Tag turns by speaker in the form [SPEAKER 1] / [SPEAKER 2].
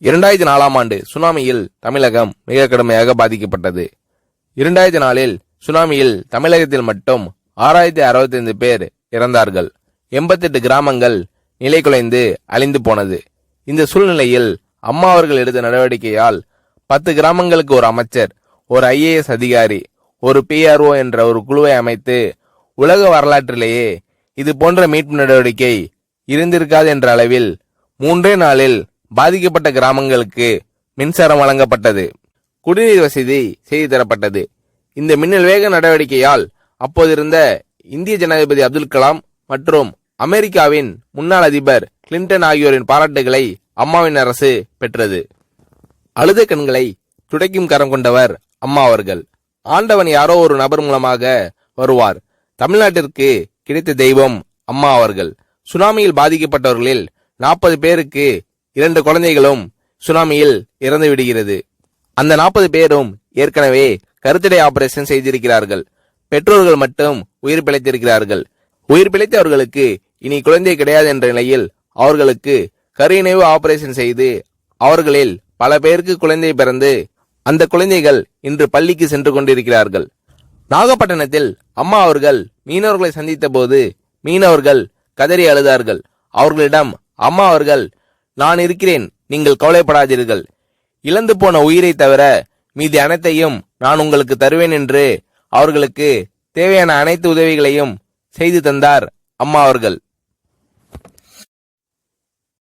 [SPEAKER 1] 2004ஆம் ஆண்டு சுனாமியில் தமிழகம் மிக கடுமையாக பாதிக்கப்பட்டது. 2004இல் சுனாமியில் தமிழகத்தில் மட்டும் 6065 பேர் இறந்தார்கள். 88 கிராமங்கள் நிலைகுலைந்து அழிந்து போனது. இந்த சூழ்நிலையில் அம்மா அவர்கள் எடுத்த நடவடிக்கையால் 10 கிராமங்களுக்கு ஒரு அமைச்சர், ஒரு IAS அதிகாரி, ஒரு PRO என்ற ஒரு குழுவை அமைத்து உலக வரலாற்றிலேயே இது போன்ற மீட்பு நடவடிக்கை இருந்திருக்காது என்ற அளவில் 3 நாளில் பாதிக்கப்பட்ட கிராமங்களுக்கு மின்சாரம் வழங்கப்பட்டது. குடிநீர் வசதி செய்து தரப்பட்டது. இந்த மின்னல் வேக நடவடிக்கையால் அப்போதிருந்த இந்திய ஜனாதிபதி அப்துல் கலாம் மற்றும் அமெரிக்காவின் முன்னாள் அதிபர் கிளின்டன் ஆகியோரின் பாராட்டுகளை அம்மாவின் அரசு பெற்றது. அழுத கண்களை துடைக்கும் கரம் கொண்டவர் அம்மா அவர்கள். ஆண்டவன் யாரோ ஒரு நபர் மூலமாக வருவார். தமிழ்நாட்டிற்கு கிடைத்த தெய்வம் அம்மா அவர்கள். சுனாமியில் பாதிக்கப்பட்டவர்களில் 40 பேருக்கு 2 குழந்தைகளும் சுனாமியில் இறந்து விடுகிறது. அந்த 40 பேரும் ஏற்கனவே கருத்தடை ஆபரேஷன் செய்திருக்கிறார்கள். பெற்றோர்கள் மட்டும் உயிர் பிழைத்திருக்கிறார்கள். உயிர் பிழைத்தவர்களுக்கு இனி குழந்தை கிடையாது என்ற நிலையில் அவர்களுக்கு கருணைவு ஆபரேஷன் செய்து அவர்களில் பல பேருக்கு குழந்தை பிறந்து அந்த குழந்தைகள் இன்று பள்ளிக்கு சென்று கொண்டிருக்கிறார்கள். நாகப்பட்டினத்தில் அம்மா அவர்கள் மீனவர்களை சந்தித்த போது மீனவர்கள் கதறி அழுதார்கள். அவர்களிடம் அம்மா அவர்கள், நான் இருக்கிறேன், நீங்கள் கவலைப்படாதீர்கள், இழந்து போன உயிரை தவிர மீதி அனைத்தையும் நான் உங்களுக்கு தருவேன் என்று அவர்களுக்கு தேவையான அனைத்து உதவிகளையும் செய்து தந்தார் அம்மா அவர்கள்.